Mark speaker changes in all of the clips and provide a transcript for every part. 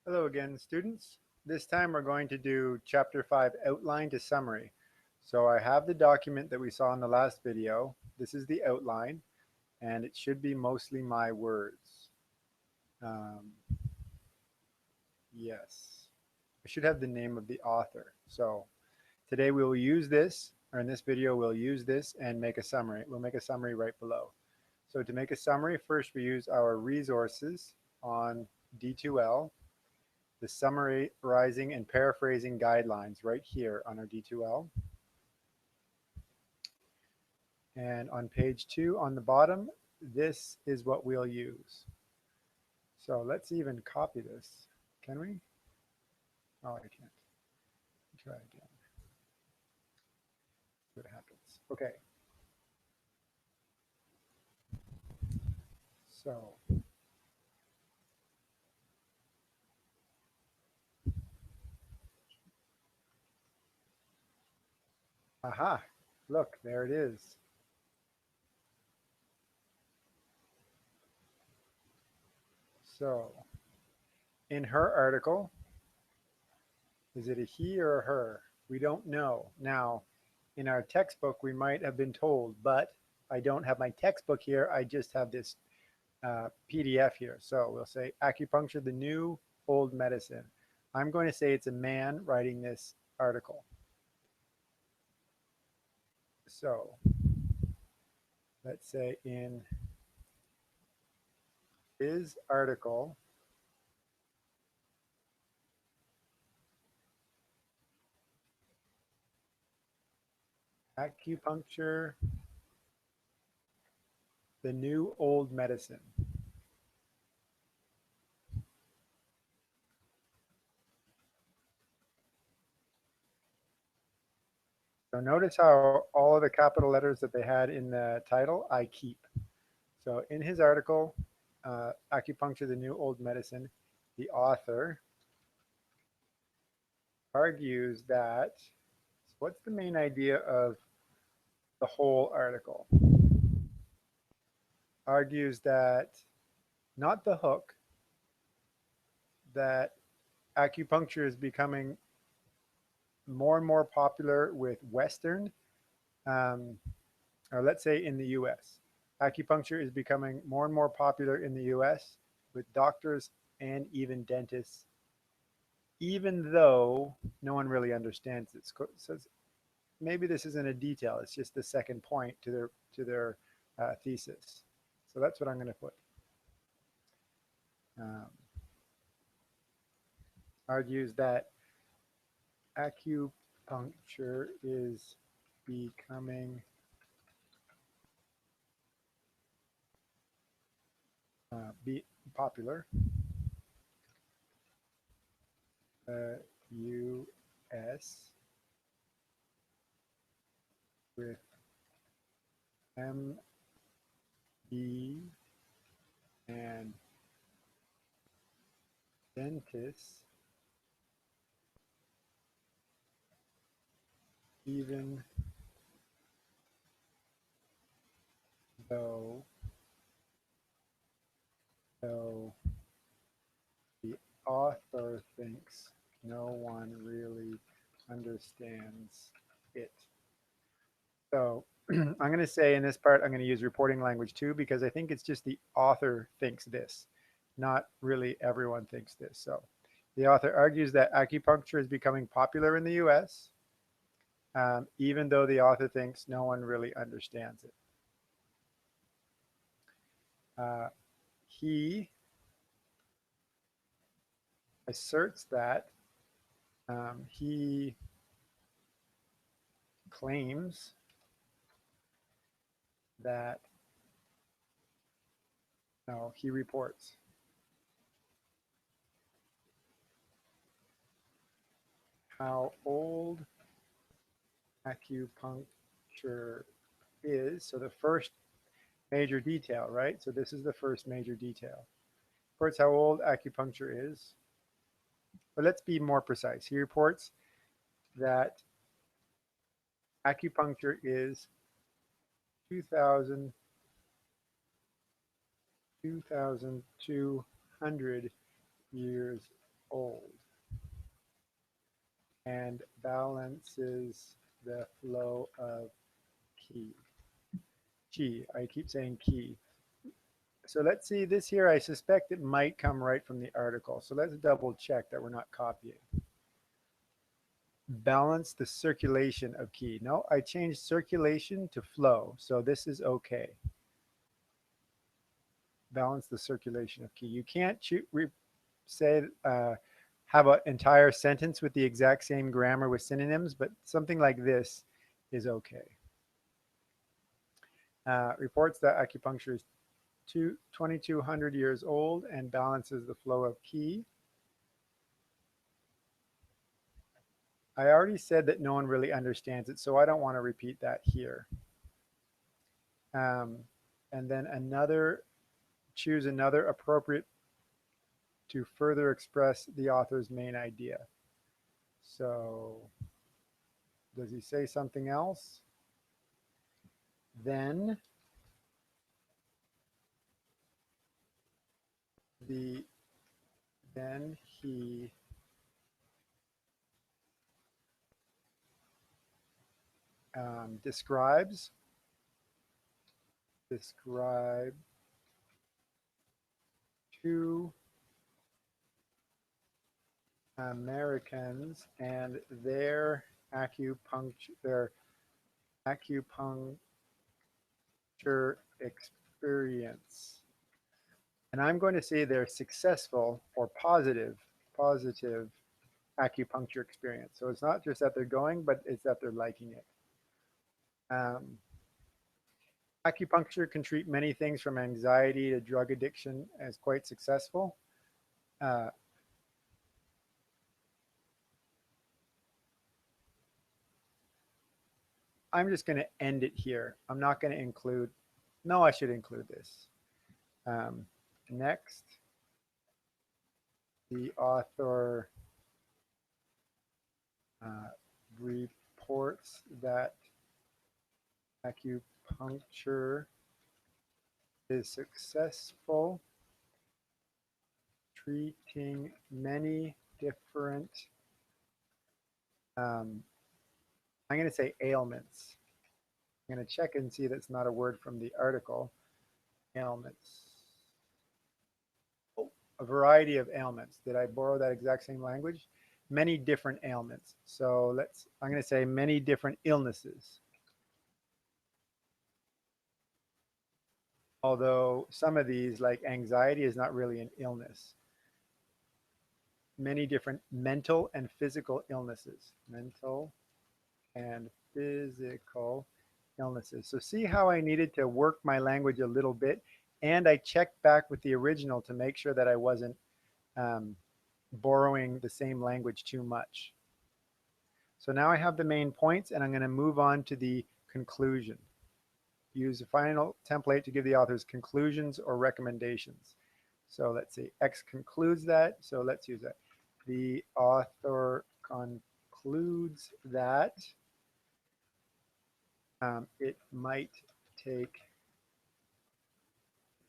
Speaker 1: Hello again, students. This time we're going to do Chapter 5 Outline to Summary. So I have the document that we saw in the last video. This is the outline, and it should be mostly my words. Um, yes, I should have the name of the author. So today we will use this, or in this video we'll use this and make a summary. We'll make a summary right below. So to make a summary, first we use our resources on D2L. The summarizing and paraphrasing guidelines right here on our D2L. And on page 2 on the bottom, this is what we'll use. So let's even copy this. Can we? Oh, I can't. Try again. See what happens. Okay. So aha, look, there it is. So in her article, is it a he or a her? We don't know. Now, in our textbook, we might have been told, but I don't have my textbook here. I just have this PDF here. So we'll say acupuncture, the new old medicine. I'm going to say it's a man writing this article. So let's say in his article, acupuncture, the new old medicine. So notice how all of the capital letters that they had in the title, I keep. So in his article, Acupuncture, the New Old Medicine, the author argues that, so what's the main idea of the whole article? Argues that, not the hook, that acupuncture is becoming more and more popular with Western, or let's say in the US. Acupuncture is becoming more and more popular in the US with doctors and even dentists, even though no one really understands it. So maybe this isn't a detail, it's just the second point to their thesis. So that's what I'm going to put. Um, argues that acupuncture is becoming popular US with MD and dentists, even though though the author thinks no one really understands it. So I'm going to say in this part, I'm going to use reporting language too, because I think it's just the author thinks this, not really everyone thinks this. So the author argues that acupuncture is becoming popular in the US, even though the author thinks no one really understands it. He asserts that he claims that, no, he reports how old acupuncture is. So the first major detail, right? So this is the first major detail. Reports how old acupuncture is. But let's be more precise. He reports that acupuncture is 2,200 years old and balances the flow of qi. Qi, I keep saying qi. So let's see this here. I suspect it might come right from the article. So let's double check that we're not copying. Balance the circulation of qi. No, I changed circulation to flow. So this is okay. Balance the circulation of qi. You can't say have an entire sentence with the exact same grammar with synonyms, but something like this is okay. Reports that acupuncture is 2,200 years old and balances the flow of qi. I already said that no one really understands it, so I don't want to repeat that here. And then choose another appropriate to further express the author's main idea. So does he say something else? Then he describe two Americans and their acupuncture experience. And I'm going to say they're successful or positive acupuncture experience. So it's not just that they're going, but it's that they're liking it. Acupuncture can treat many things from anxiety to drug addiction as quite successful. I'm just going to end it here. I'm not going to include, no, I should include this. Next, the author reports that acupuncture is successful treating many different, I'm going to say ailments. I'm going to check and see that's not a word from the article. Ailments. Oh, a variety of ailments. Did I borrow that exact same language? Many different ailments. So I'm going to say many different illnesses. Although some of these, like anxiety, is not really an illness. Many different mental and physical illnesses. Mental and physical illnesses. So see how I needed to work my language a little bit, and I checked back with the original to make sure that I wasn't borrowing the same language too much. So now I have the main points, and I'm going to move on to the conclusion. Use the final template to give the author's conclusions or recommendations. So let's see, X concludes that, so let's use that. The author concludes that it might take,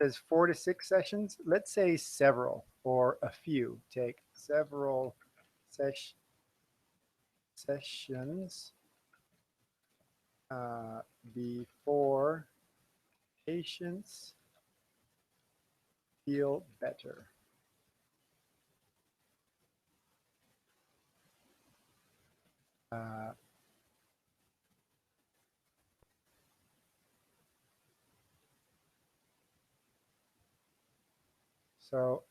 Speaker 1: says 4 to 6 sessions. Let's say several or a few. Take several sessions before patients feel better. So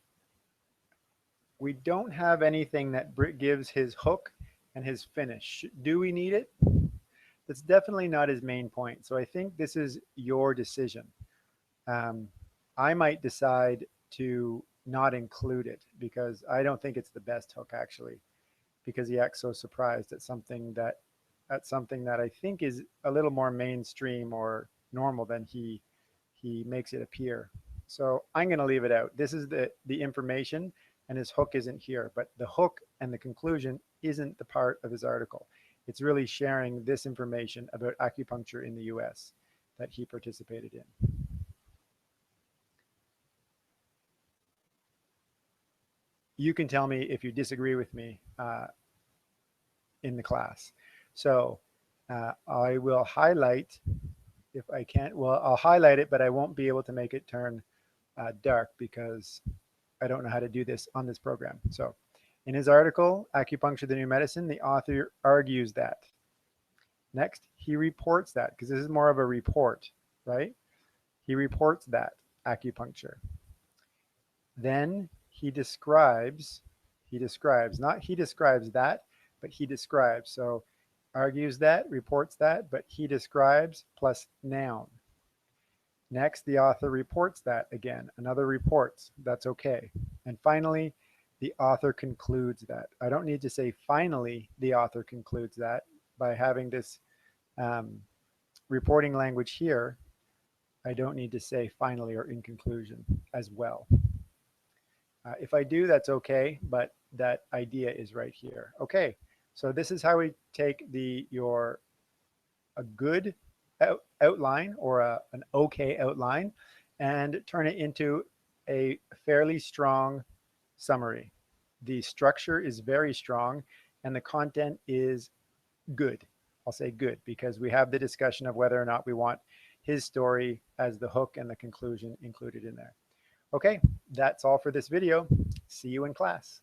Speaker 1: we don't have anything that gives his hook and his finish. Do we need it? That's definitely not his main point. So I think this is your decision. I might decide to not include it because I don't think it's the best hook actually, because he acts so surprised at something that I think is a little more mainstream or normal than he makes it appear. So I'm going to leave it out. This is the information, and his hook isn't here, but the hook and the conclusion isn't the part of his article. It's really sharing this information about acupuncture in the US that he participated in. you can tell me if you disagree with me in the class. So I will highlight, if I can't, well, I'll highlight it, but I won't be able to make it turn dark because I don't know how to do this on this program. So in his article, Acupuncture, the New Medicine, the author argues that. Next, he reports that, because this is more of a report, right? He reports that acupuncture. Then not he describes that, but he describes. So argues that, reports that, but he describes plus noun. Next, the author reports that again, another reports, that's okay. And finally, the author concludes that. I don't need to say finally, the author concludes that by having this reporting language here. I don't need to say finally or in conclusion as well. If I do, that's okay, but that idea is right here. Okay, so this is how we take a good outline or an okay outline and turn it into a fairly strong summary. The structure is very strong and the content is good. I'll say good because we have the discussion of whether or not we want his story as the hook and the conclusion included in there. Okay, that's all for this video. See you in class.